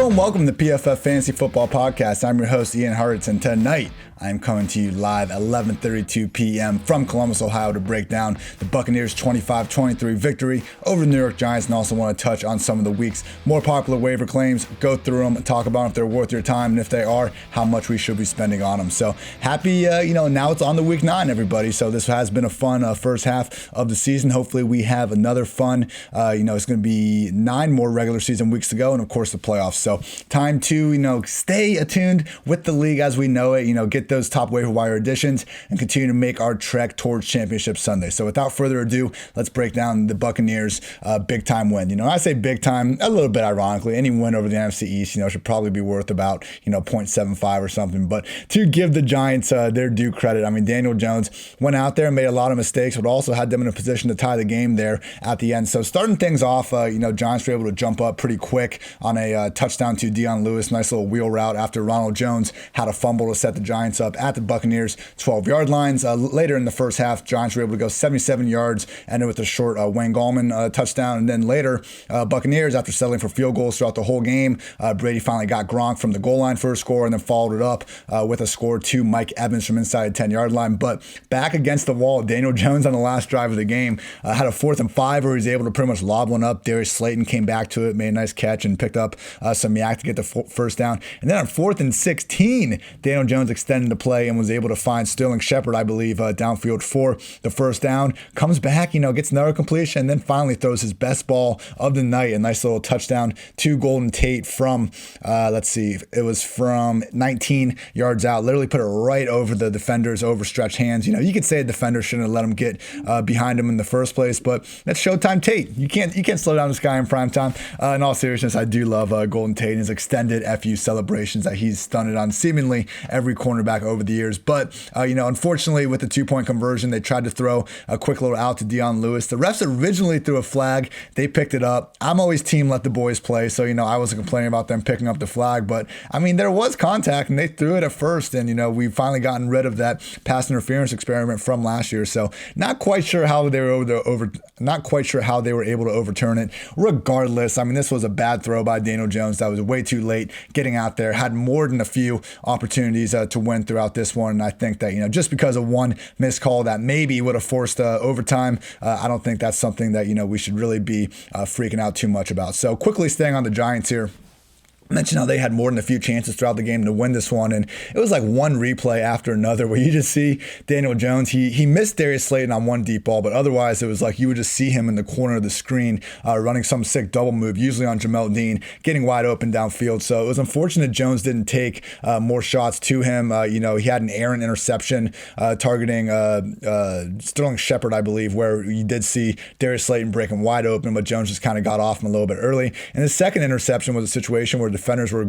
Hello and welcome to the PFF Fantasy Football Podcast. I'm your host, Ian Hartitz, and tonight I'm coming to you live at 11:32 p.m. from Columbus, Ohio to break down the Buccaneers' 25-23 victory over the New York Giants, and also want to touch on some of the week's more popular waiver claims, go through them, and talk about if they're worth your time, and if they are, how much we should be spending on them. So happy, now it's on to week 9, everybody. So this has been a fun first half of the season. Hopefully we have another fun, it's going to be 9 more regular season weeks to go, and of course the playoffs. So time to, stay attuned with the league as we know it, get those top waiver wire additions and continue to make our trek towards Championship Sunday. So without further ado, let's break down the Buccaneers' big time win. I say big time a little bit ironically. Any win over the NFC East, should probably be worth about, 0.75 or something. But to give the Giants their due credit, Daniel Jones went out there and made a lot of mistakes, but also had them in a position to tie the game there at the end. So starting things off, Giants were able to jump up pretty quick on a touchdown to Dion Lewis. Nice little wheel route after Ronald Jones had a fumble to set the Giants up at the Buccaneers 12-yard lines. Later in the first half, Giants were able to go 77 yards, ended with a short Wayne Gallman touchdown. And then later, Buccaneers, after settling for field goals throughout the whole game, Brady finally got Gronk from the goal line for a score and then followed it up with a score to Mike Evans from inside the 10-yard line. But back against the wall, Daniel Jones on the last drive of the game had a 4th and 5 where he was able to pretty much lob one up. Darius Slayton came back to it, made a nice catch and picked up some yak to get the first down. And then on 4th and 16, Daniel Jones extended the play and was able to find Sterling Shepard, I believe, downfield for the first down. Comes back, gets another completion, and then finally throws his best ball of the night, a nice little touchdown to Golden Tate from, it was from 19 yards out. Literally put it right over the defender's overstretched hands. You could say a defender shouldn't have let him get behind him in the first place, but that's Showtime Tate. You can't slow down this guy in prime time. In all seriousness, I do love Golden Tate and his extended FU celebrations that he's stunted on seemingly every cornerback over the years. But, unfortunately, with the 2-point conversion, they tried to throw a quick little out to Dion Lewis. The refs originally threw a flag. They picked it up. I'm always team let the boys play, so, I wasn't complaining about them picking up the flag. But, there was contact, and they threw it at first, and, we've finally gotten rid of that pass interference experiment from last year. So, not quite sure how they were able to overturn it. Regardless, this was a bad throw by Daniel Jones. That was way too late getting out there. Had more than a few opportunities to win throughout this one. And I think that, just because of one missed call that maybe would have forced overtime, I don't think that's something that, we should really be freaking out too much about. So quickly staying on the Giants here. Mentioned how they had more than a few chances throughout the game to win this one, and it was like one replay after another where you just see Daniel Jones. He missed Darius Slayton on one deep ball, but otherwise it was like you would just see him in the corner of the screen running some sick double move, usually on Jamel Dean, getting wide open downfield. So it was unfortunate Jones didn't take more shots to him. He had an errant interception targeting Sterling Shepard, I believe, where you did see Darius Slayton breaking wide open, but Jones just kind of got off him a little bit early. And the second interception was a situation where defenders were,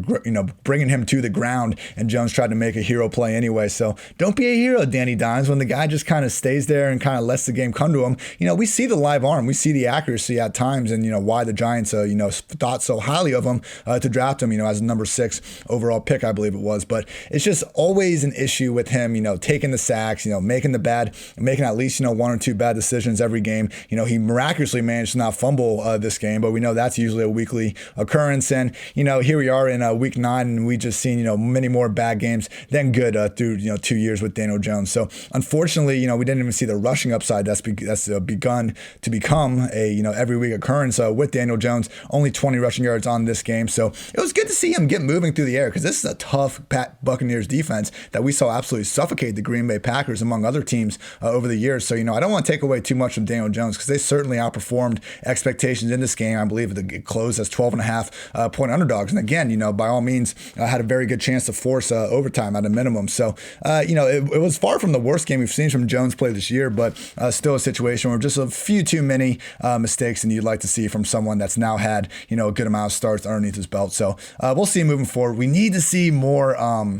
bringing him to the ground, and Jones tried to make a hero play anyway. So don't be a hero, Danny Dimes, when the guy just kind of stays there and kind of lets the game come to him. We see the live arm, we see the accuracy at times, and why the Giants, thought so highly of him to draft him, as a number 6 overall pick, I believe it was. But it's just always an issue with him, taking the sacks, making at least 1 or 2 bad decisions every game. He miraculously managed to not fumble this game, but we know that's usually a weekly occurrence. And here we are in week 9, and we just seen many more bad games than good through 2 years with Daniel Jones. So unfortunately, we didn't even see the rushing upside that's begun to become a every week occurrence with Daniel Jones. Only 20 rushing yards on this game, so it was good to see him get moving through the air, because this is a tough Buccaneers defense that we saw absolutely suffocate the Green Bay Packers among other teams over the years. So I don't want to take away too much from Daniel Jones, because they certainly outperformed expectations in this game. I believe it closed as 12.5 point underdogs. And again, by all means, had a very good chance to force overtime at a minimum. So, it was far from the worst game we've seen from Jones play this year, but still a situation where just a few too many mistakes than you'd like to see from someone that's now had, a good amount of starts underneath his belt. So we'll see moving forward. We need to see more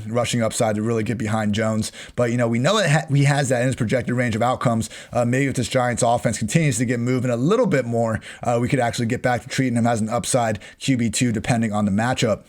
rushing upside to really get behind Jones. But, we know he has that in his projected range of outcomes. Maybe if this Giants offense continues to get moving a little bit more, we could actually get back to treating him as an upside QB2 depending on the matchup.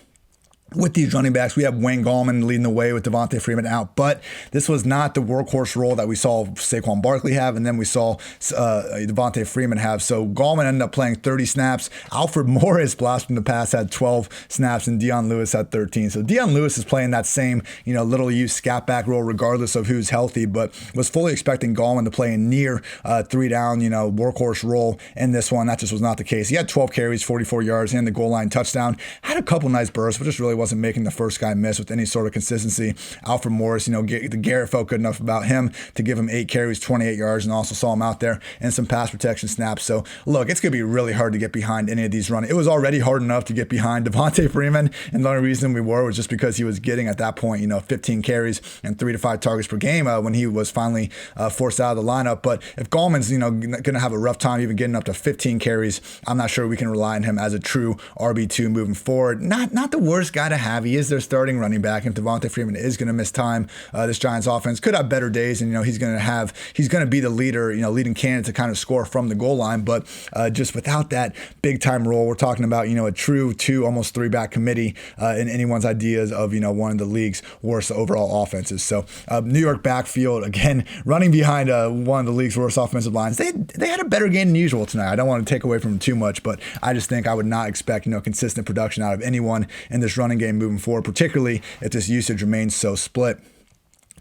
with these running backs. We have Wayne Gallman leading the way with Devontae Freeman out, but this was not the workhorse role that we saw Saquon Barkley have, and then we saw Devontae Freeman have. So Gallman ended up playing 30 snaps. Alfred Morris, blast from the pass, had 12 snaps, and Dion Lewis had 13. So Dion Lewis is playing that same, little use scat back role regardless of who's healthy, but was fully expecting Gallman to play a near 3-down, workhorse role in this one. That just was not the case. He had 12 carries, 44 yards, and the goal line touchdown. Had a couple nice bursts, but just really wasn't making the first guy miss with any sort of consistency. Alfred Morris, the Garrett felt good enough about him to give him 8 carries, 28 yards, and also saw him out there in some pass protection snaps. So look, it's going to be really hard to get behind any of these running. It was already hard enough to get behind Devontae Freeman, and the only reason we were was just because he was getting at that point, 15 carries and 3 to 5 targets per game when he was finally forced out of the lineup. But if Gallman's, going to have a rough time even getting up to 15 carries, I'm not sure we can rely on him as a true RB2 moving forward. Not the worst guy to have. He is their starting running back, and Devontae Freeman is going to miss time. This Giants offense could have better days, and he's going to be the leader, leading candidate to kind of score from the goal line. But just without that big time role, we're talking about a true 2, almost 3-back committee in anyone's ideas of one of the league's worst overall offenses. So New York backfield again running behind one of the league's worst offensive lines. They had a better game than usual tonight. I don't want to take away from them too much, but I just think I would not expect consistent production out of anyone in this running game moving forward, particularly if this usage remains so split.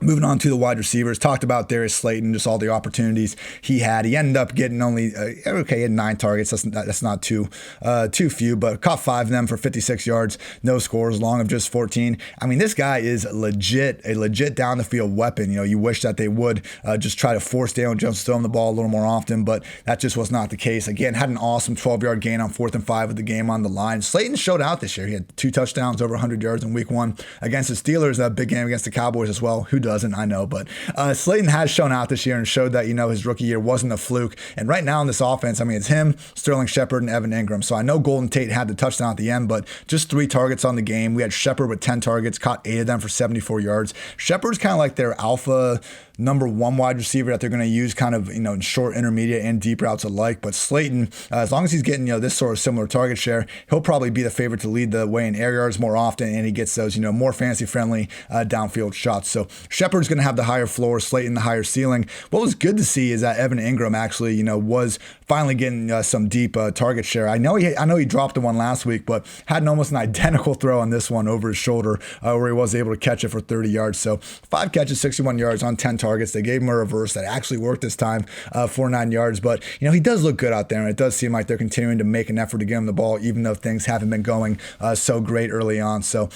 Moving on to the wide receivers, talked about Darius Slayton, just all the opportunities he had. He ended up getting only, he had 9 targets. That's not too few, but caught 5 of them for 56 yards, no scores, long of just 14. I mean, this guy is a legit down the field weapon. You wish that they would just try to force Daniel Jones to throw him the ball a little more often, but that just was not the case. Again, had an awesome 12-yard gain on 4th and 5 with the game on the line. Slayton showed out this year. He had 2 touchdowns, over 100 yards in week 1 against the Steelers, a big game against the Cowboys as well. Who doesn't, I know, but Slayton has shown out this year and showed that his rookie year wasn't a fluke. And right now in this offense, it's him, Sterling Shepard, and Evan Ingram. So I know Golden Tate had the touchdown at the end, but just 3 targets on the game. We had Shepard with 10 targets, caught 8 of them for 74 yards. Shepard's kind of like their alpha number 1 wide receiver that they're going to use kind of, in short, intermediate, and deep routes alike. But Slayton, as long as he's getting, this sort of similar target share, he'll probably be the favorite to lead the way in air yards more often, and he gets those, more fantasy-friendly downfield shots. So Shepard's going to have the higher floor, Slayton the higher ceiling. What was good to see is that Evan Ingram actually, was finally getting some deep target share. I know he dropped the one last week, but had almost an identical throw on this one over his shoulder where he was able to catch it for 30 yards. So 5 catches, 61 yards on 10 targets. They gave him a reverse that actually worked this time for 9 yards. But, he does look good out there, and it does seem like they're continuing to make an effort to get him the ball, even though things haven't been going so great early on. So,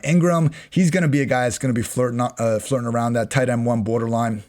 Ingram, he's going to be a guy that's going to be flirting around that tight end 1 borderline.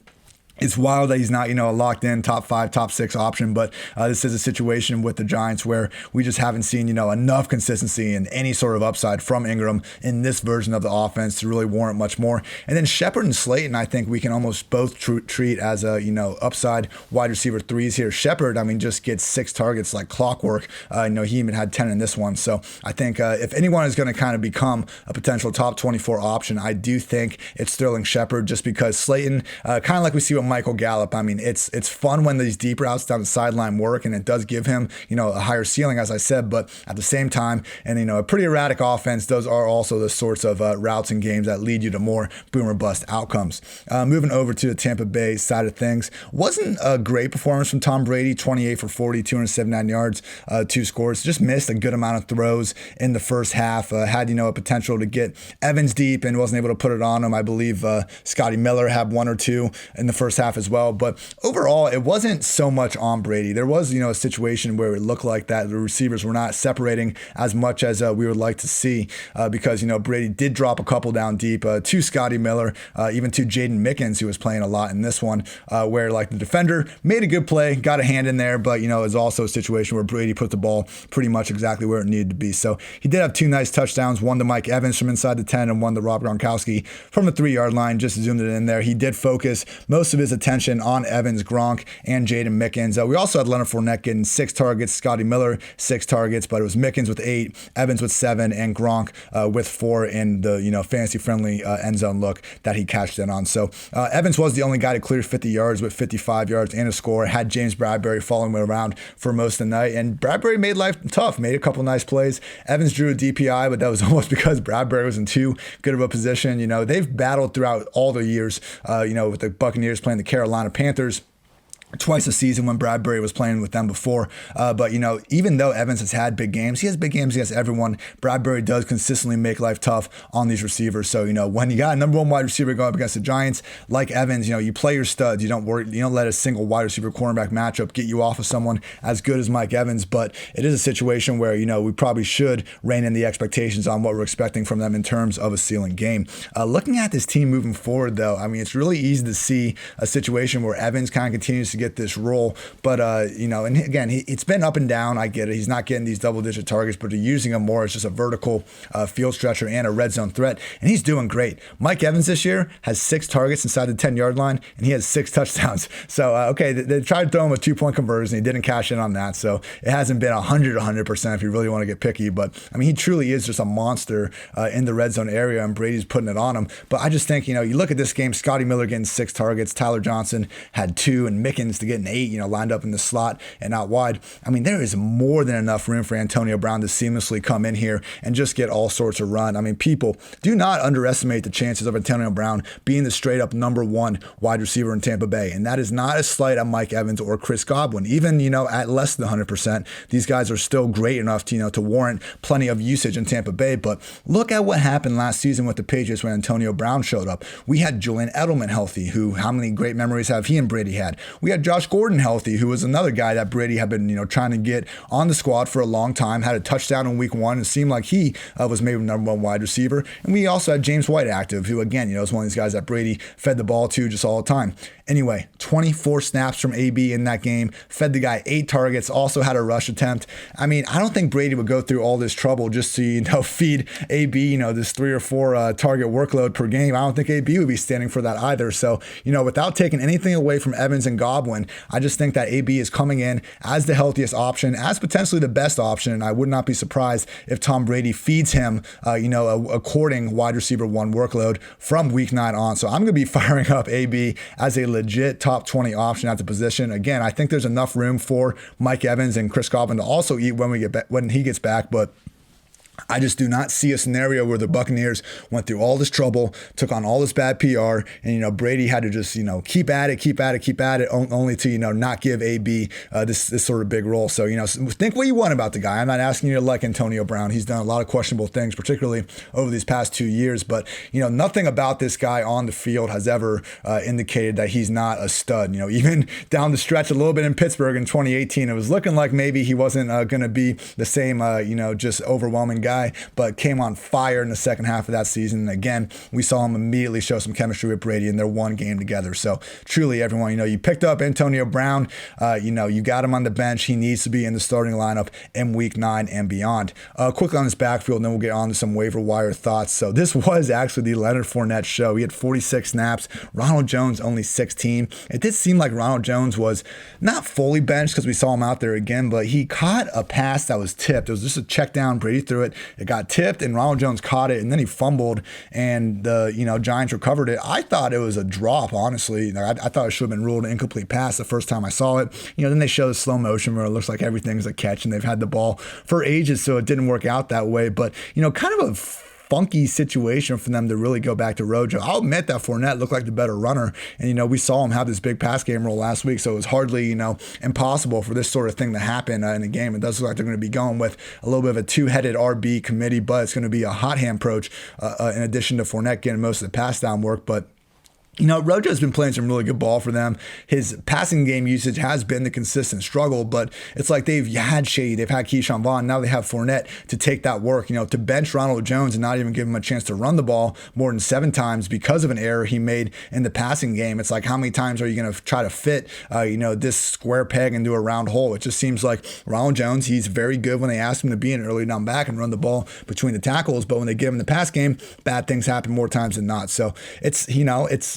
It's wild that he's not, a locked in top 5, top 6 option, but this is a situation with the Giants where we just haven't seen, enough consistency and any sort of upside from Ingram in this version of the offense to really warrant much more. And then Shepard and Slayton, I think we can almost both treat as a, upside wide receiver 3s here. Shepard, just gets 6 targets like clockwork. He even had 10 in this one. So I think if anyone is going to kind of become a potential top 24 option, I do think it's Sterling Shepard, just because Slayton, kind of like we see with Michael Gallup. It's fun when these deep routes down the sideline work, and it does give him, a higher ceiling, as I said, but at the same time, and, a pretty erratic offense, those are also the sorts of routes and games that lead you to more boom or bust outcomes. Moving over to the Tampa Bay side of things, wasn't a great performance from Tom Brady, 28 for 40, 279 yards, 2 scores, just missed a good amount of throws in the first half, had, a potential to get Evans deep and wasn't able to put it on him. I believe Scotty Miller had 1 or 2 in the first half as well. But overall, it wasn't so much on Brady. There was, a situation where it looked like that the receivers were not separating as much as we would like to see because, Brady did drop a couple down deep to Scotty Miller, even to Jaden Mickens, who was playing a lot in this one, where like the defender made a good play, got a hand in there, but, it was also a situation where Brady put the ball pretty much exactly where it needed to be. So he did have 2 nice touchdowns, one to Mike Evans from inside the 10 and one to Rob Gronkowski from the 3-yard line, just zoomed it in there. He did focus most of his attention on Evans, Gronk, and Jaden Mickens. We also had Leonard Fournette getting 6 targets, Scotty Miller 6 targets, but it was Mickens with 8, Evans with 7, and Gronk with 4 in the fantasy-friendly end zone look that he cashed in on. So Evans was the only guy to clear 50 yards with 55 yards and a score. Had James Bradbury following him around for most of the night, and Bradbury made life tough, made a couple nice plays. Evans drew a DPI, but that was almost because Bradbury was in too good of a position. They've battled throughout all the years, with the Buccaneers playing the Carolina Panthers twice a season when Bradbury was playing with them before. But even though Evans has had big games, he has big games against everyone. Bradbury does consistently make life tough on these receivers. So, when you got a number 1 wide receiver going up against the Giants, like Evans, you play your studs. You don't let a single wide receiver cornerback matchup get you off of someone as good as Mike Evans. But it is a situation where, we probably should rein in the expectations on what we're expecting from them in terms of a ceiling game. Looking at this team moving forward, though, it's really easy to see a situation where Evans kind of continues to get this role, but and again, it's been up and down. I get it. He's not getting these double-digit targets, but they're using him more as just a vertical field stretcher and a red zone threat, and he's doing great. Mike Evans this year has 6 targets inside the 10-yard line, and he has 6 touchdowns. So, they tried to throw him a 2-point conversion. He didn't cash in on that, so it hasn't been 100% if you really want to get picky, but he truly is just a monster in the red zone area, and Brady's putting it on him. But I just think, you look at this game, Scotty Miller getting 6 targets, Tyler Johnson had 2, and Mickens to get an 8, lined up in the slot and out wide. There is more than enough room for Antonio Brown to seamlessly come in here and just get all sorts of run. People do not underestimate the chances of Antonio Brown being the straight up number 1 wide receiver in Tampa Bay. And that is not a slight on Mike Evans or Chris Godwin. Even, at less than 100%, these guys are still great enough to warrant plenty of usage in Tampa Bay. But look at what happened last season with the Patriots when Antonio Brown showed up. We had Julian Edelman healthy, how many great memories have he and Brady had? We had Josh Gordon healthy, who was another guy that Brady had been, trying to get on the squad for a long time, had a touchdown in week 1. It seemed like he was maybe number 1 wide receiver. And we also had James White active, who again, is one of these guys that Brady fed the ball to just all the time. Anyway, 24 snaps from AB in that game, fed the guy 8 targets, also had a rush attempt. I don't think Brady would go through all this trouble just to, feed AB, this 3 or 4 target workload per game. I don't think AB would be standing for that either. So, without taking anything away from Evans and Godwin, I just think that AB is coming in as the healthiest option, as potentially the best option. And I would not be surprised if Tom Brady feeds him, according wide receiver 1 workload from week 9 on. So I'm going to be firing up AB as a legit top 20 option at the position. Again, I think there's enough room for Mike Evans and Chris Godwin to also eat when he gets back, but I just do not see a scenario where the Buccaneers went through all this trouble, took on all this bad PR, and, Brady had to just, keep at it, only to, not give AB this sort of big role. So, think what you want about the guy. I'm not asking you to like Antonio Brown. He's done a lot of questionable things, particularly over these past 2 years, but, nothing about this guy on the field has ever indicated that he's not a stud. Even down the stretch a little bit in Pittsburgh in 2018, it was looking like maybe he wasn't going to be the same, just overwhelming guy, but came on fire in the second half of that season. And again, we saw him immediately show some chemistry with Brady in their one game together. So truly, everyone, you picked up Antonio Brown, you got him on the bench. He needs to be in the starting lineup in week 9 and beyond. Quickly on this backfield, and then we'll get on to some waiver wire thoughts. So this was actually the Leonard Fournette show. He had 46 snaps. Ronald Jones only 16. It did seem like Ronald Jones was not fully benched because we saw him out there again, but he caught a pass that was tipped. It was just a check down. Brady threw it. It got tipped, and Ronald Jones caught it, and then he fumbled, and the Giants recovered it. I thought it was a drop, honestly. I thought it should have been ruled an incomplete pass the first time I saw it. Then they show the slow motion where it looks like everything's a catch, and they've had the ball for ages, so it didn't work out that way. But kind of a funky situation for them to really go back to Rojo. I'll admit that Fournette looked like the better runner, and we saw him have this big pass game role last week, so it was hardly impossible for this sort of thing to happen in the game. It does look like they're going to be going with a little bit of a two-headed RB committee, but it's going to be a hot hand approach in addition to Fournette getting most of the pass down work. But Rojo's been playing some really good ball for them. His passing game usage has been the consistent struggle, but it's like they've had Shady, they've had Keyshawn Vaughn, now they have Fournette to take that work. To bench Ronald Jones and not even give him a chance to run the ball more than 7 times because of an error he made in the passing game. It's like, how many times are you going to try to fit, this square peg into a round hole? It just seems like Ronald Jones, he's very good when they ask him to be an early down back and run the ball between the tackles, but when they give him the pass game, bad things happen more times than not. So it's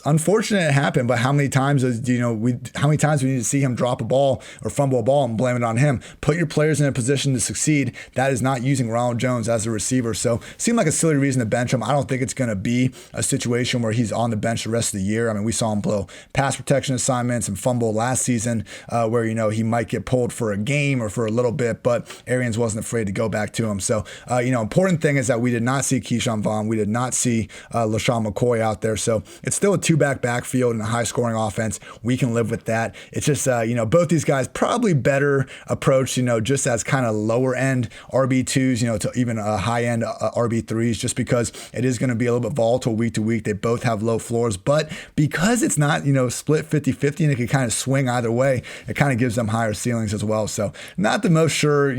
unfortunate it happened, but how many times we need to see him drop a ball or fumble a ball and blame it on him? Put your players in a position to succeed. That is not using Ronald Jones as a receiver. So seemed like a silly reason to bench him. I don't think it's going to be a situation where he's on the bench the rest of the year. I mean, we saw him blow pass protection assignments and fumble last season where, he might get pulled for a game or for a little bit, but Arians wasn't afraid to go back to him. So, important thing is that we did not see Keyshawn Vaughn. We did not see LaShawn McCoy out there. So it's still a two-back backfield and a high-scoring offense. We can live with that. It's just, both these guys probably better approach, just as kind of lower-end RB2s, to even high-end RB3s, just because it is going to be a little bit volatile week to week. They both have low floors, but because it's not, split 50-50 and it can kind of swing either way, it kind of gives them higher ceilings as well. So not the most sure,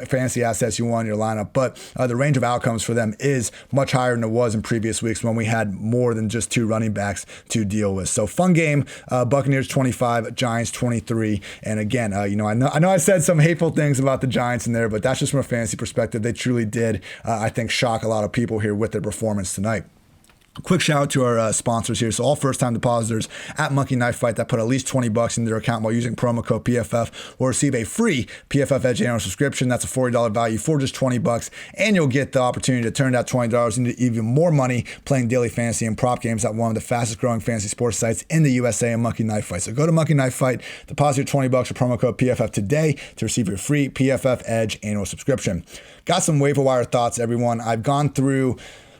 fantasy assets you want in your lineup, but the range of outcomes for them is much higher than it was in previous weeks when we had more than just two running backs to deal with. So fun game, Buccaneers 25, Giants 23. And again, I know I said some hateful things about the Giants in there, but that's just from a fantasy perspective. They truly did, I think, shock a lot of people here with their performance tonight. Quick shout out to our sponsors here. So all first-time depositors at Monkey Knife Fight that put at least $20 in their account while using promo code PFF will receive a free PFF Edge annual subscription. That's a $40 value for just $20, and you'll get the opportunity to turn that $20 into even more money playing daily fantasy and prop games at one of the fastest-growing fantasy sports sites in the USA, and Monkey Knife Fight. So go to Monkey Knife Fight, deposit your $20 with promo code PFF today to receive your free PFF Edge annual subscription. Got some waiver wire thoughts, everyone. I've gone through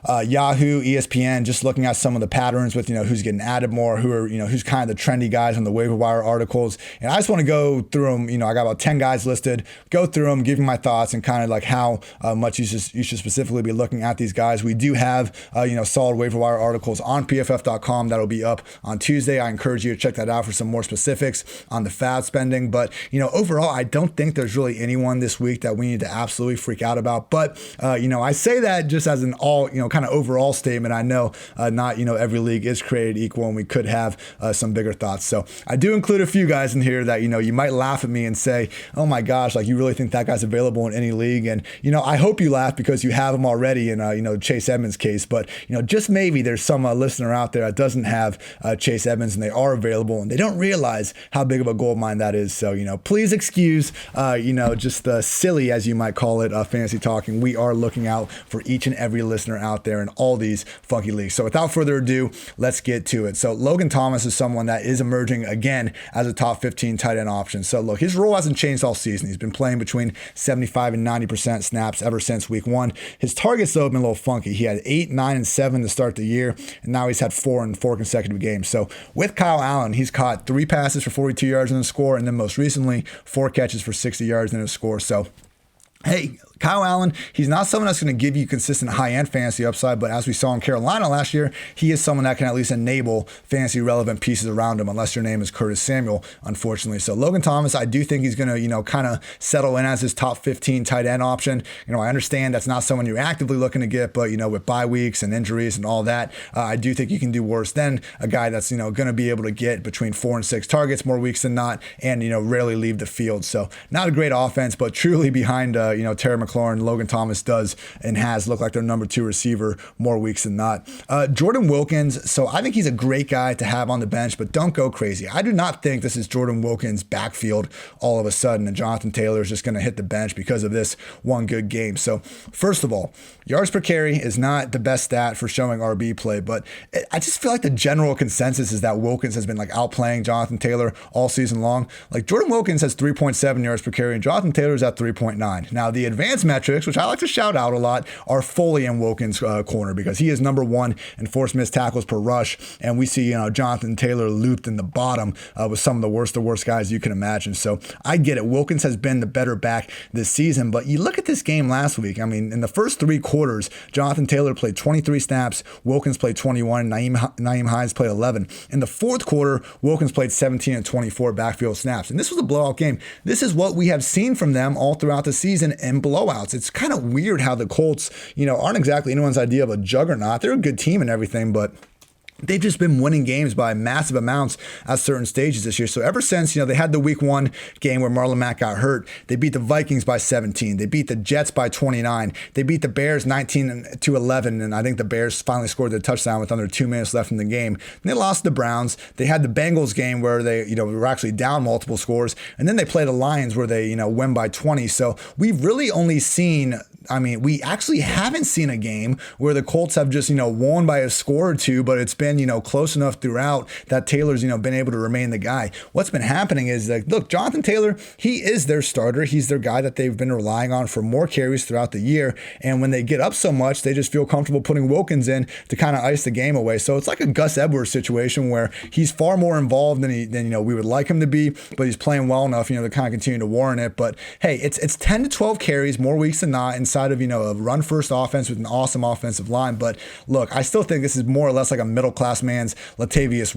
Yahoo, ESPN, just looking at some of the patterns with, who's getting added more, who's kind of the trendy guys on the waiver wire articles. And I just want to go through them. I got about 10 guys listed, go through them, give you my thoughts and kind of like how much you should specifically be looking at these guys. We do have, solid waiver wire articles on PFF.com that'll be up on Tuesday. I encourage you to check that out for some more specifics on the fab spending. But, overall, I don't think there's really anyone this week that we need to absolutely freak out about. But, I say that just as an all, kind of overall statement. I know not every league is created equal, and we could have some bigger thoughts. So I do include a few guys in here that you might laugh at me and say, oh my gosh, like you really think that guy's available in any league? And I hope you laugh because you have him already in Chase Edmonds' case. But just maybe there's some listener out there that doesn't have Chase Edmonds and they are available and they don't realize how big of a gold mine that is. So please excuse just the silly, as you might call it, fantasy talking. We are looking out for each and every listener out there in all these funky leagues. So without further ado, let's get to it. So Logan Thomas is someone that is emerging again as a top 15 tight end option. So look, his role hasn't changed all season. He's been playing between 75 and 90% snaps ever since week one. His targets though have been a little funky. He had 8, 9, and 7 to start the year, and now he's had 4 in 4 consecutive games. So with Kyle Allen, he's caught 3 passes for 42 yards in the score, and then most recently 4 catches for 60 yards in a score. So hey, Kyle Allen, he's not someone that's going to give you consistent high-end fantasy upside, but as we saw in Carolina last year, he is someone that can at least enable fantasy-relevant pieces around him, unless your name is Curtis Samuel, unfortunately. So Logan Thomas, I do think he's going to, kind of settle in as his top 15 tight end option. I understand that's not someone you're actively looking to get, but, with bye weeks and injuries and all that, I do think you can do worse than a guy that's, going to be able to get between 4 and 6 targets more weeks than not and, rarely leave the field. So not a great offense, but truly behind, Terry McLaurin, Logan Thomas does and has looked like their number 2 receiver more weeks than not. Jordan Wilkins, so I think he's a great guy to have on the bench, but don't go crazy. I do not think this is Jordan Wilkins' backfield all of a sudden, and Jonathan Taylor is just going to hit the bench because of this one good game. So first of all, yards per carry is not the best stat for showing RB play, but I just feel like the general consensus is that Wilkins has been like outplaying Jonathan Taylor all season long. Like Jordan Wilkins has 3.7 yards per carry and Jonathan Taylor's at 3.9. Now the advanced metrics, which I like to shout out a lot, are fully in Wilkins' corner because he is number 1 in forced missed tackles per rush, and we see Jonathan Taylor looped in the bottom with some of the worst guys you can imagine. So I get it. Wilkins has been the better back this season, but you look at this game last week. I mean, in the first 3 quarters, Jonathan Taylor played 23 snaps, Wilkins played 21, Nyheim Hines played 11. In the fourth quarter, Wilkins played 17 and 24 backfield snaps, and this was a blowout game. This is what we have seen from them all throughout the season in blowouts. It's kind of weird how the Colts, aren't exactly anyone's idea of a juggernaut. They're a good team and everything, but they've just been winning games by massive amounts at certain stages this year. So ever since, they had the week 1 game where Marlon Mack got hurt, they beat the Vikings by 17. They beat the Jets by 29. They beat the Bears 19-11. And I think the Bears finally scored their touchdown with under 2 minutes left in the game. And they lost to the Browns. They had the Bengals game where they, were actually down multiple scores. And then they played the Lions where they, win by 20. So we've really only seen, we actually haven't seen a game where the Colts have just, won by a score or two, but it's been, close enough throughout that Taylor's, been able to remain the guy. What's been happening is that, look, Jonathan Taylor, he is their starter. He's their guy that they've been relying on for more carries throughout the year. And when they get up so much, they just feel comfortable putting Wilkins in to kind of ice the game away. So it's like a Gus Edwards situation where he's far more involved than we would like him to be, but he's playing well enough, to kind of continue to warrant it. But hey, it's 10 to 12 carries more weeks than not inside of, a run first offense with an awesome offensive line. But look, I still think this is more or less like a middle class man's Latavius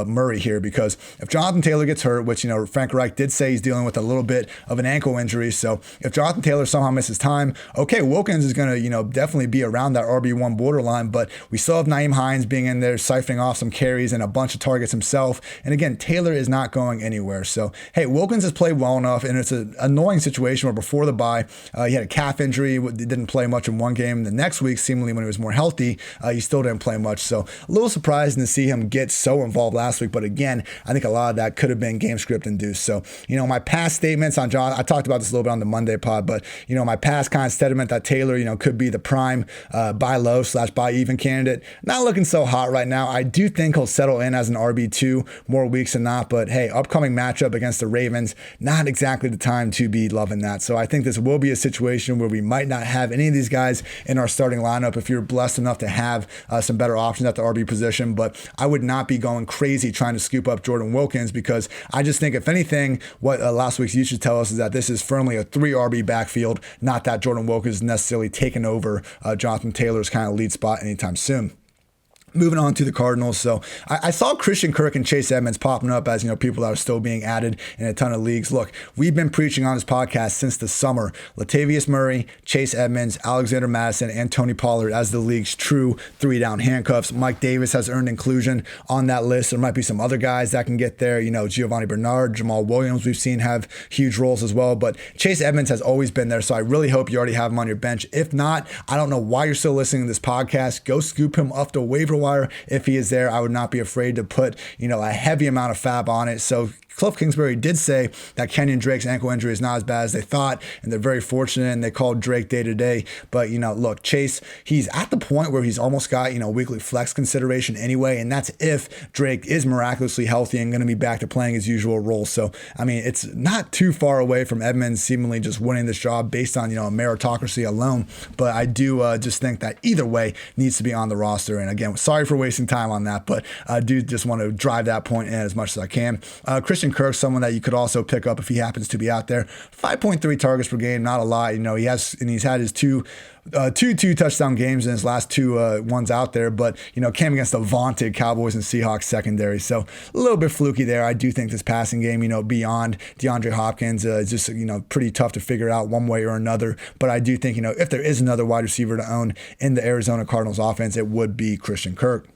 Murray here, because if Jonathan Taylor gets hurt, which, Frank Reich did say he's dealing with a little bit of an ankle injury. So if Jonathan Taylor somehow misses time, okay, Wilkins is going to, definitely be around that RB1 borderline, but we still have Nyheim Hines being in there, siphoning off some carries and a bunch of targets himself. And again, Taylor is not going anywhere. So, hey, Wilkins has played well enough, and it's an annoying situation where before the bye, he had a calf injury, didn't play much in one game. The next week, seemingly when he was more healthy, he still didn't play much. So a little surprised to see him get so involved last week. But again, I think a lot of that could have been game script induced. So, my past statements on John, I talked about this a little bit on the Monday pod, but, my past kind of sentiment that Taylor, could be the prime buy low / buy even candidate. Not looking so hot right now. I do think he'll settle in as an RB2 more weeks than not. But hey, upcoming matchup against the Ravens, not exactly the time to be loving that. So I think this will be a situation where we might not have any of these guys in our starting lineup if you're blessed enough to have some better options at the RB position. But I would not be going crazy trying to scoop up Jordan Wilkins, because I just think, if anything, what last week's you should tell us is that this is firmly a 3 RB backfield, not that Jordan Wilkins is necessarily taking over Jonathan Taylor's kind of lead spot anytime soon. Moving on to the Cardinals. So I saw Christian Kirk and Chase Edmonds popping up as, people that are still being added in a ton of leagues. Look, we've been preaching on this podcast since the summer. Latavius Murray, Chase Edmonds, Alexander Mattison, and Tony Pollard as the league's true 3-down handcuffs. Mike Davis has earned inclusion on that list. There might be some other guys that can get there. Giovanni Bernard, Jamal Williams, we've seen have huge roles as well. But Chase Edmonds has always been there. So I really hope you already have him on your bench. If not, I don't know why you're still listening to this podcast. Go scoop him off the waiver wire. If he is there, I would not be afraid to put, a heavy amount of fab on it. So Cliff Kingsbury did say that Kenyon Drake's ankle injury is not as bad as they thought, and they're very fortunate, and they called Drake day to day. But, look, Chase, he's at the point where he's almost got, weekly flex consideration anyway, and that's if Drake is miraculously healthy and going to be back to playing his usual role. So, it's not too far away from Edmonds seemingly just winning this job based on, a meritocracy alone. But I do just think that either way needs to be on the roster. And again, sorry for wasting time on that, but I do just want to drive that point in as much as I can. Christian Kirk, someone that you could also pick up if he happens to be out there. 5.3 targets per game, not a lot. He's had his two touchdown games in his last 2 ones out there, but came against the vaunted Cowboys and Seahawks secondary, so a little bit fluky there. I do think this passing game, beyond DeAndre Hopkins, is just pretty tough to figure out one way or another. But I do think if there is another wide receiver to own in the Arizona Cardinals offense, it would be Christian Kirk.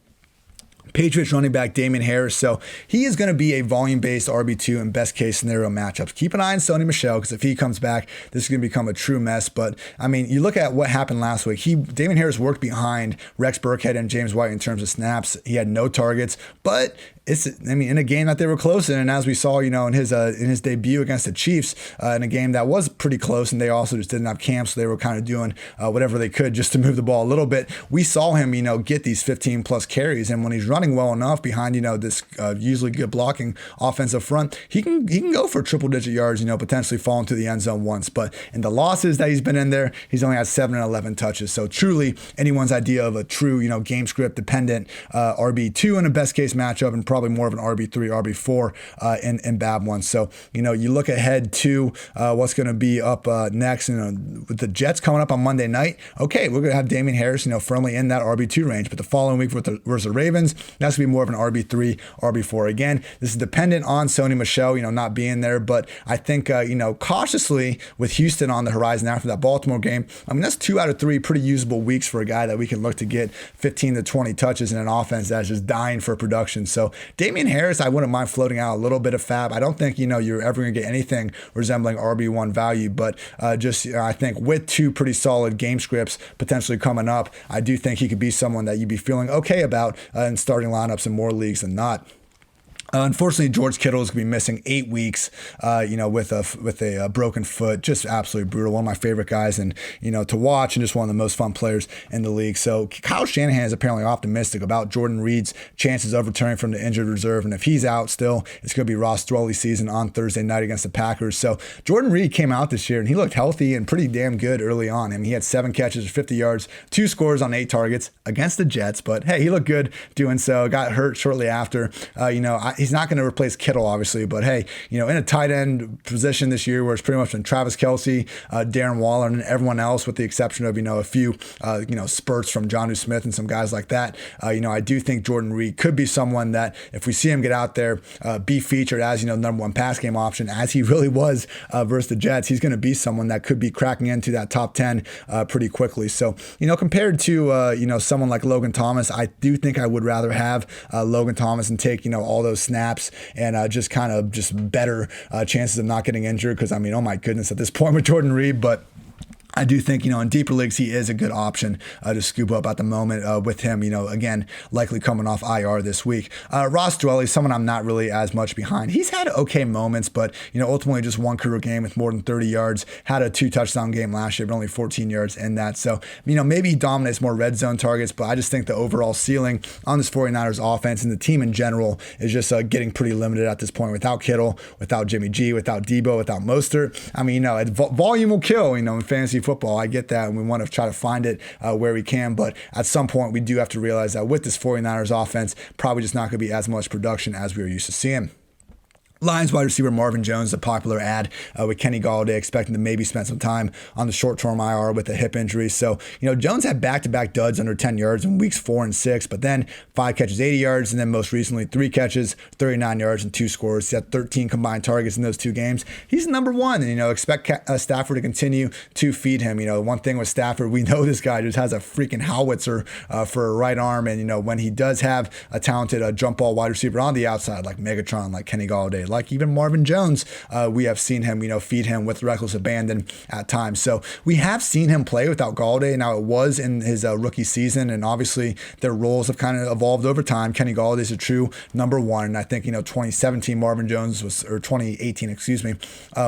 Patriots running back Damian Harris. So he is going to be a volume-based RB2 in best case scenario matchups. Keep an eye on Sony Michel, because if he comes back, this is going to become a true mess. But you look at what happened last week. Damian Harris worked behind Rex Burkhead and James White in terms of snaps. He had no targets, but in a game that they were close in, and as we saw, in his debut against the Chiefs, in a game that was pretty close, and they also just didn't have camp, so they were kind of doing whatever they could just to move the ball a little bit. We saw him, get these 15 plus carries, and when he's running well enough behind, this usually good blocking offensive front, he can go for triple digit yards, potentially fall into the end zone once. But in the losses that he's been in there, he's only had 7 and 11 touches. So truly anyone's idea of a true, game script dependent RB2 in a best case matchup, and probably probably more of an RB3, RB4 in bad ones. So, you look ahead to what's going to be up next, with the Jets coming up on Monday night. Okay, we're going to have Damian Harris, firmly in that RB2 range, but the following week versus the Ravens, that's going to be more of an RB3, RB4. Again, this is dependent on Sony Michel, not being there, but I think, cautiously with Houston on the horizon after that Baltimore game, that's 2 out of 3 pretty usable weeks for a guy that we can look to get 15 to 20 touches in an offense that's just dying for production. So Damian Harris, I wouldn't mind floating out a little bit of fab. I don't think, you're ever going to get anything resembling RB1 value, but I think with 2 pretty solid game scripts potentially coming up, I do think he could be someone that you'd be feeling okay about in starting lineups in more leagues than not. Unfortunately, George Kittle is going to be missing 8 weeks, with a broken foot. Just absolutely brutal. One of my favorite guys, and to watch, and just one of the most fun players in the league. So Kyle Shanahan is apparently optimistic about Jordan Reed's chances of returning from the injured reserve, and if he's out still, it's going to be Ross Dwelly's season on Thursday night against the Packers. So Jordan Reed came out this year, and he looked healthy and pretty damn good early on. He had 7 catches for 50 yards, 2 scores on 8 targets against the Jets. But hey, he looked good doing so. Got hurt shortly after. He's not going to replace Kittle, obviously, but hey, in a tight end position this year where it's pretty much been Travis Kelce, Darren Waller, and everyone else with the exception of, a few, spurts from Jonnu Smith and some guys like that. I do think Jordan Reed could be someone that if we see him get out there, be featured as, number 1 pass game option, as he really was versus the Jets, he's going to be someone that could be cracking into that top 10 pretty quickly. So, compared to, someone like Logan Thomas, I do think I would rather have Logan Thomas and take, all those snaps and just better chances of not getting injured, because oh my goodness at this point with Jordan Reed. But I do think, in deeper leagues, he is a good option to scoop up at the moment with him, again, likely coming off IR this week. Ross Dwelly, someone I'm not really as much behind. He's had okay moments, but, ultimately just 1 career game with more than 30 yards, had a 2 touchdown game last year, but only 14 yards in that. So, maybe he dominates more red zone targets, but I just think the overall ceiling on this 49ers offense and the team in general is just getting pretty limited at this point without Kittle, without Jimmy G, without Debo, without Mostert. Volume will kill, in fantasy football. I get that, and we want to try to find it where we can, but at some point we do have to realize that with this 49ers offense, probably just not going to be as much production as we are used to seeing. Lions wide receiver Marvin Jones, a popular ad with Kenny Golladay, expecting to maybe spend some time on the short-term IR with a hip injury. So, Jones had back-to-back duds under 10 yards in weeks 4 and 6, but then 5 catches, 80 yards, and then most recently 3 catches, 39 yards, and 2 scores. He had 13 combined targets in those 2 games. He's number 1, and, expect Stafford to continue to feed him. One thing with Stafford, we know this guy just has a freaking howitzer for a right arm, and, when he does have a talented jump ball wide receiver on the outside, like Megatron, like Kenny Golladay, like even Marvin Jones, we have seen him, feed him with reckless abandon at times. So we have seen him play without Golladay. Now it was in his rookie season, and obviously their roles have kind of evolved over time. Kenny Golladay is a true number 1, and I think 2017 Marvin Jones was, or 2018,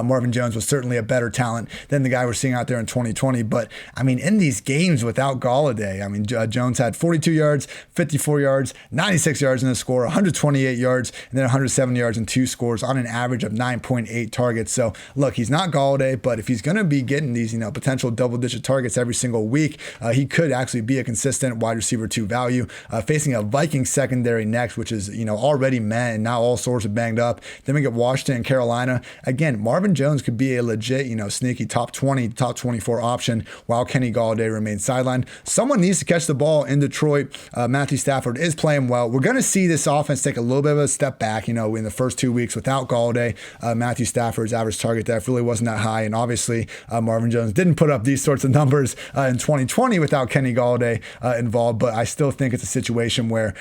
Marvin Jones was certainly a better talent than the guy we're seeing out there in 2020. But in these games without Golladay, Jones had 42 yards, 54 yards, 96 yards in the score, 128 yards, and then 107 yards and 2 scores on an average of 9.8 targets. So look, he's not Golladay, but if he's going to be getting these, potential double-digit targets every single week, he could actually be a consistent wide receiver 2 value. Facing a Vikings secondary next, which is, already met and now all sorts of banged up. Then we get Washington and Carolina. Again, Marvin Jones could be a legit, sneaky top 20, top 24 option while Kenny Golladay remains sidelined. Someone needs to catch the ball in Detroit. Matthew Stafford is playing well. We're going to see this offense take a little bit of a step back, in the first 2 weeks without Golladay. Matthew Stafford's average target depth really wasn't that high, and obviously Marvin Jones didn't put up these sorts of numbers in 2020 without Kenny Golladay involved, but I still think it's a situation where,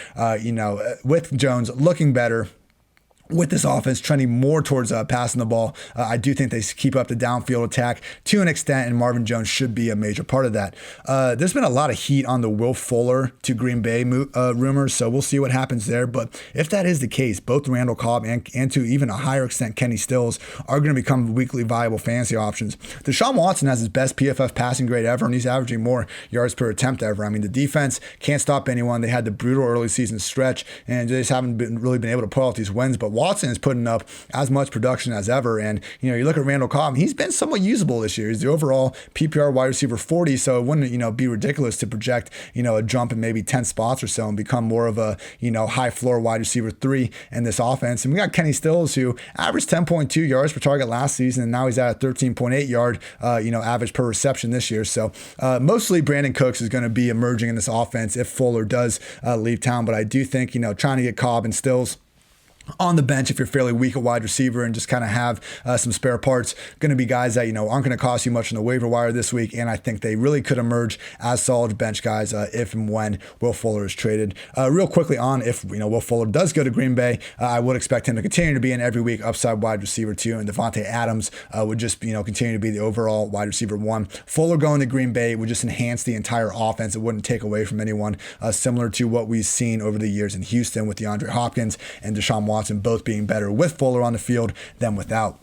with Jones looking better, with this offense trending more towards passing the ball, I do think they keep up the downfield attack to an extent, and Marvin Jones should be a major part of that. There's been a lot of heat on the Will Fuller to Green Bay rumors, so we'll see what happens there. But if that is the case, both Randall Cobb and to even a higher extent Kenny Stills are going to become weekly viable fantasy options. Deshaun Watson has his best PFF passing grade ever, and he's averaging more yards per attempt ever. The defense can't stop anyone. They had the brutal early season stretch, and they just haven't really been able to pull out these wins, but Watson is putting up as much production as ever. And, you look at Randall Cobb, he's been somewhat usable this year. He's the overall PPR wide receiver 40. So it wouldn't, be ridiculous to project, a jump in maybe 10 spots or so and become more of a, high floor wide receiver 3 in this offense. And we got Kenny Stills, who averaged 10.2 yards per target last season. And now he's at a 13.8 yard, average per reception this year. So mostly Brandon Cooks is going to be emerging in this offense if Fuller does leave town. But I do think, trying to get Cobb and Stills on the bench if you're fairly weak at wide receiver and just kind of have some spare parts, going to be guys that, aren't going to cost you much in the waiver wire this week. And I think they really could emerge as solid bench guys if and when Will Fuller is traded. Real quickly on if, Will Fuller does go to Green Bay, I would expect him to continue to be in every week upside wide receiver 2, and Devontae Adams would just, continue to be the overall wide receiver 1. Fuller going to Green Bay would just enhance the entire offense. It wouldn't take away from anyone, similar to what we've seen over the years in Houston with DeAndre Hopkins and Deshaun Watson both being better with Fuller on the field than without.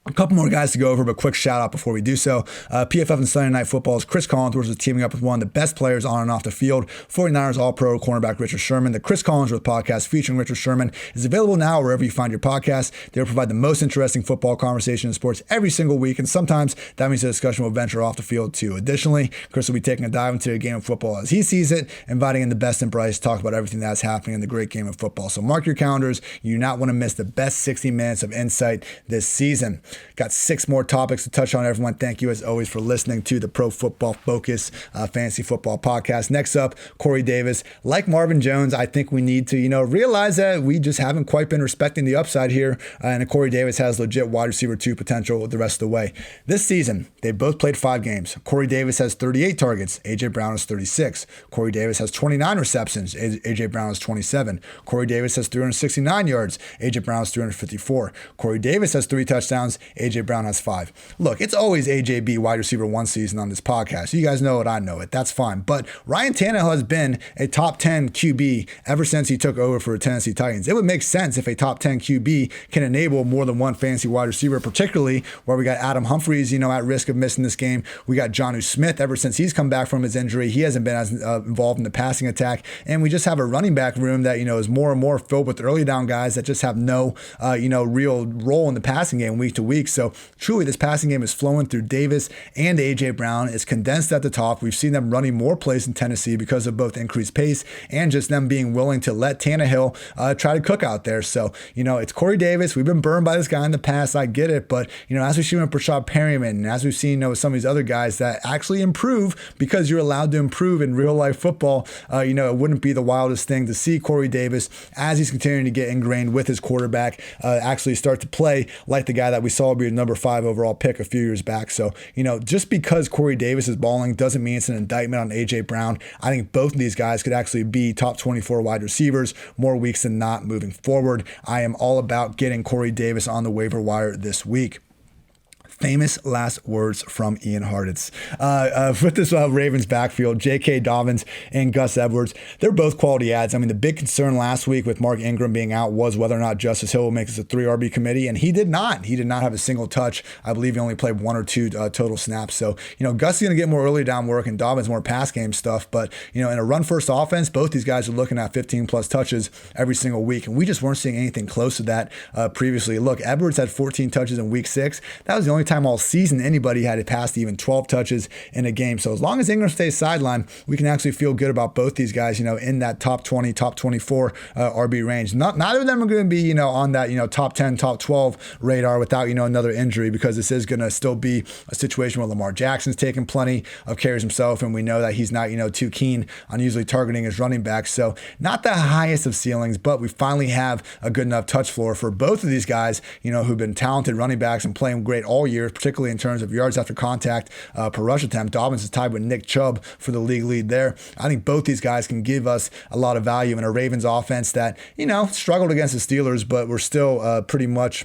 A couple more guys to go over, but quick shout out before we do so. PFF and Sunday Night Football's Chris Collinsworth is teaming up with one of the best players on and off the field, 49ers All-Pro cornerback Richard Sherman. The Chris Collinsworth podcast featuring Richard Sherman is available now wherever you find your podcast. They'll provide the most interesting football conversation in sports every single week, and sometimes that means the discussion will venture off the field too. Additionally, Chris will be taking a dive into the game of football as he sees it, inviting in the best in Bryce to talk about everything that's happening in the great game of football. So mark your calendars. You do not want to miss the best 60 minutes of insight this season. Got 6 more topics to touch on, everyone. Thank you, as always, for listening to the Pro Football Focus Fantasy Football Podcast. Next up, Corey Davis. Like Marvin Jones, I think we need to, realize that we just haven't quite been respecting the upside here, and Corey Davis has legit wide receiver 2 potential the rest of the way. This season, they both played 5 games. Corey Davis has 38 targets. A.J. Brown has 36. Corey Davis has 29 receptions. A.J. Brown has 27. Corey Davis has 369 yards. A.J. Brown has 354. Corey Davis has 3 touchdowns. A.J. Brown has 5. Look, it's always AJB wide receiver 1 season on this podcast. You guys know it, I know it. That's fine. But Ryan Tannehill has been a top 10 QB ever since he took over for the Tennessee Titans. It would make sense if a top 10 QB can enable more than one fantasy wide receiver, particularly where we got Adam Humphries, at risk of missing this game. We got Jonnu Smith ever since he's come back from his injury. He hasn't been as involved in the passing attack. And we just have a running back room that, is more and more filled with early down guys that just have no, real role in the passing game week to week. So truly, this passing game is flowing through Davis and A.J. Brown. It's condensed at the top. We've seen them running more plays in Tennessee because of both increased pace and just them being willing to let Tannehill try to cook out there. So, it's Corey Davis. We've been burned by this guy in the past. I get it. But, as we've seen with Brashad Perryman, and as we've seen with some of these other guys that actually improve because you're allowed to improve in real life football, it wouldn't be the wildest thing to see Corey Davis, as he's continuing to get ingrained with his quarterback, actually start to play like the guy that we saw be a number 5 overall pick a few years back. So, just because Corey Davis is balling doesn't mean it's an indictment on A.J. Brown. I think both of these guys could actually be top 24 wide receivers more weeks than not moving forward. I am all about getting Corey Davis on the waiver wire this week. Famous last words from Ian Hartitz. With this Ravens backfield, J.K. Dobbins and Gus Edwards, they're both quality ads. I mean, the big concern last week with Mark Ingram being out was whether or not Justice Hill will make this a 3 RB committee, and he did not. He did not have a single touch. I believe he only played 1 or 2 total snaps. So, Gus is going to get more early down work and Dobbins more pass game stuff. But, in a run-first offense, both these guys are looking at 15-plus touches every single week, and we just weren't seeing anything close to that previously. Look, Edwards had 14 touches in week 6. That was the only time all season anybody had passed even 12 touches in a game. So as long as Ingram stays sidelined, we can actually feel good about both these guys, in that top 20, top 24 RB range. Neither of them are going to be, on that, top 10, top 12 radar without, another injury, because this is going to still be a situation where Lamar Jackson's taking plenty of carries himself, and we know that he's not, too keen on usually targeting his running backs. So not the highest of ceilings, but we finally have a good enough touch floor for both of these guys, who've been talented running backs and playing great all year, particularly in terms of yards after contact per rush attempt. Dobbins is tied with Nick Chubb for the league lead there. I think both these guys can give us a lot of value in a Ravens offense that, struggled against the Steelers, but we're still pretty much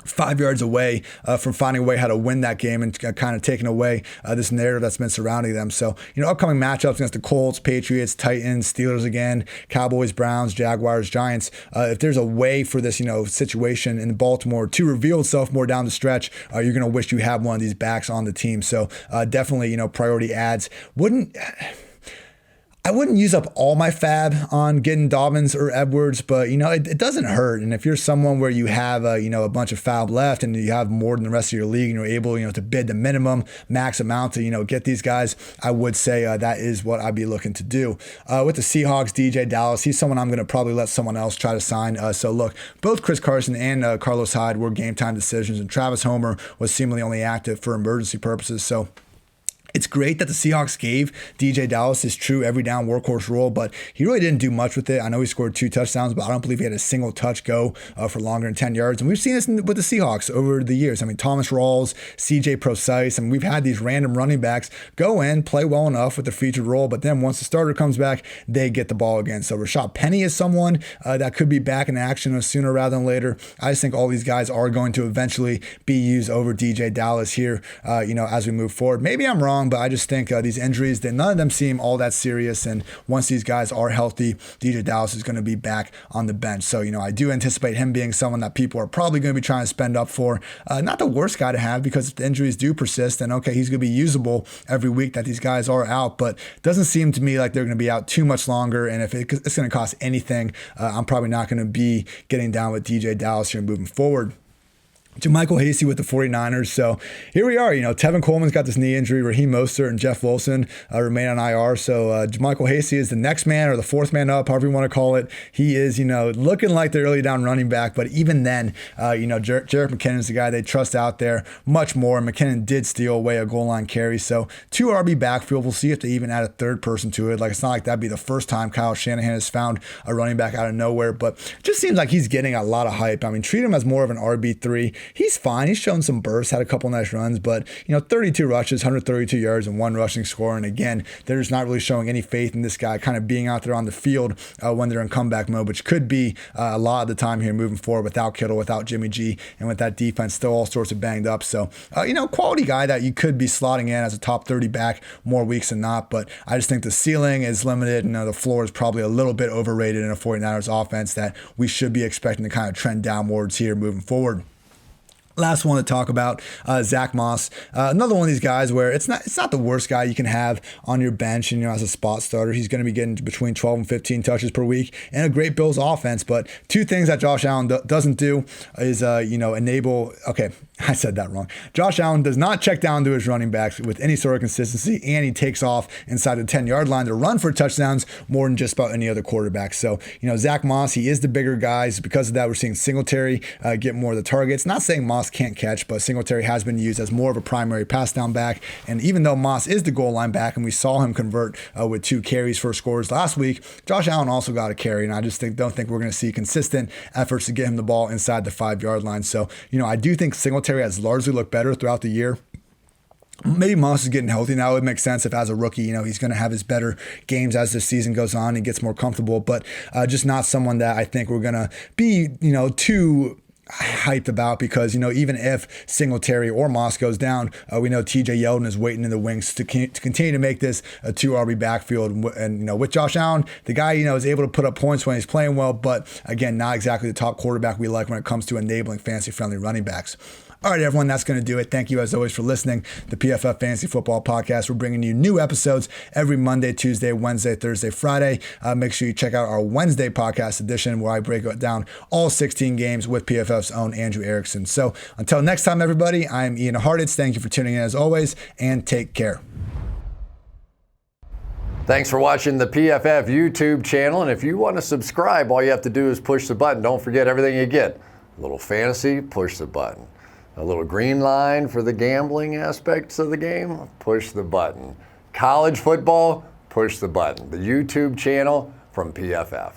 5 yards away from finding a way how to win that game and kind of taking away this narrative that's been surrounding them. So, upcoming matchups against the Colts, Patriots, Titans, Steelers again, Cowboys, Browns, Jaguars, Giants. If there's a way for this, situation in Baltimore to reveal itself more down the stretch, you're going to wish you had one of these backs on the team. So definitely, priority ads. I wouldn't use up all my fab on getting Dobbins or Edwards, but it doesn't hurt. And if you're someone where you have a bunch of fab left and you have more than the rest of your league and you're able to bid the minimum max amount to get these guys, I would say that is what I'd be looking to do. With the Seahawks, Deejay Dallas, he's someone I'm going to probably let someone else try to sign. So look, both Chris Carson and Carlos Hyde were game time decisions, and Travis Homer was seemingly only active for emergency purposes. So it's great that the Seahawks gave Deejay Dallas his true every down workhorse role, but he really didn't do much with it. I know he scored 2 touchdowns, but I don't believe he had a single touch go for longer than 10 yards. And we've seen this with the Seahawks over the years. I mean, Thomas Rawls, CJ Procise, and we've had these random running backs go in, play well enough with the featured role, but then once the starter comes back, they get the ball again. So Rashad Penny is someone that could be back in action sooner rather than later. I just think all these guys are going to eventually be used over Deejay Dallas here, as we move forward. Maybe I'm wrong, but I just think these injuries, none of them seem all that serious. And once these guys are healthy, Deejay Dallas is going to be back on the bench. So, I do anticipate him being someone that people are probably going to be trying to spend up for. Not the worst guy to have, because if the injuries do persist, then okay, he's going to be usable every week that these guys are out. But it doesn't seem to me like they're going to be out too much longer. And if it's going to cost anything, I'm probably not going to be getting down with Deejay Dallas here moving forward. JaMychal Hasty with the 49ers. So here we are. Tevin Coleman's got this knee injury. Raheem Mostert and Jeff Wilson remain on IR. So JaMychal Hasty is the next man, or the fourth man up, however you want to call it. He is, looking like the early down running back. But even then, Jerick McKinnon's the guy they trust out there much more. And McKinnon did steal away a goal line carry. So 2 RB backfield. We'll see if they even add a third person to it. Like, it's not like that'd be the first time Kyle Shanahan has found a running back out of nowhere. But it just seems like he's getting a lot of hype. I mean, treat him as more of an RB3. He's fine. He's shown some bursts, had a couple nice runs, but 32 rushes, 132 yards, and 1 rushing score. And again, they're just not really showing any faith in this guy kind of being out there on the field when they're in comeback mode, which could be a lot of the time here moving forward without Kittle, without Jimmy G, and with that defense still all sorts of banged up. So, quality guy that you could be slotting in as a top 30 back more weeks than not. But I just think the ceiling is limited, and the floor is probably a little bit overrated in a 49ers offense that we should be expecting to kind of trend downwards here moving forward. Last one to talk about, Zack Moss, another one of these guys where it's not the worst guy you can have on your bench, and as a spot starter, he's going to be getting between 12 and 15 touches per week, and a great Bills offense. But 2 things that Josh Allen doesn't do is enable. Okay, I said that wrong. Josh Allen does not check down to his running backs with any sort of consistency, and he takes off inside the 10-yard line to run for touchdowns more than just about any other quarterback. So Zack Moss, he is the bigger guy. So because of that, we're seeing Singletary get more of the targets. Not saying Moss can't catch, but Singletary has been used as more of a primary pass down back. And even though Moss is the goal line back, and we saw him convert with 2 carries for scores last week, Josh Allen also got a carry, and I just don't think we're going to see consistent efforts to get him the ball inside the 5-yard line. So I do think Singletary has largely looked better throughout the year. Maybe Moss is getting healthy now. It would make sense if, as a rookie, he's going to have his better games as the season goes on and gets more comfortable, but just not someone that I think we're going to be, too hyped about, because even if Singletary or Moss goes down, we know TJ Yeldon is waiting in the wings to continue to make this a 2 RB backfield. And with Josh Allen, the guy is able to put up points when he's playing well, but again, not exactly the top quarterback we like when it comes to enabling fantasy friendly running backs. All right, everyone, that's going to do it. Thank you, as always, for listening to the PFF Fantasy Football Podcast. We're bringing you new episodes every Monday, Tuesday, Wednesday, Thursday, Friday. Make sure you check out our Wednesday podcast edition, where I break down all 16 games with PFF's own Andrew Erickson. So until next time, everybody, I'm Ian Hartitz. Thank you for tuning in, as always, and take care. Thanks for watching the PFF YouTube channel. And if you want to subscribe, all you have to do is push the button. Don't forget everything you get. A little fantasy, push the button. A little green line for the gambling aspects of the game, push the button. College football, push the button. The YouTube channel from PFF.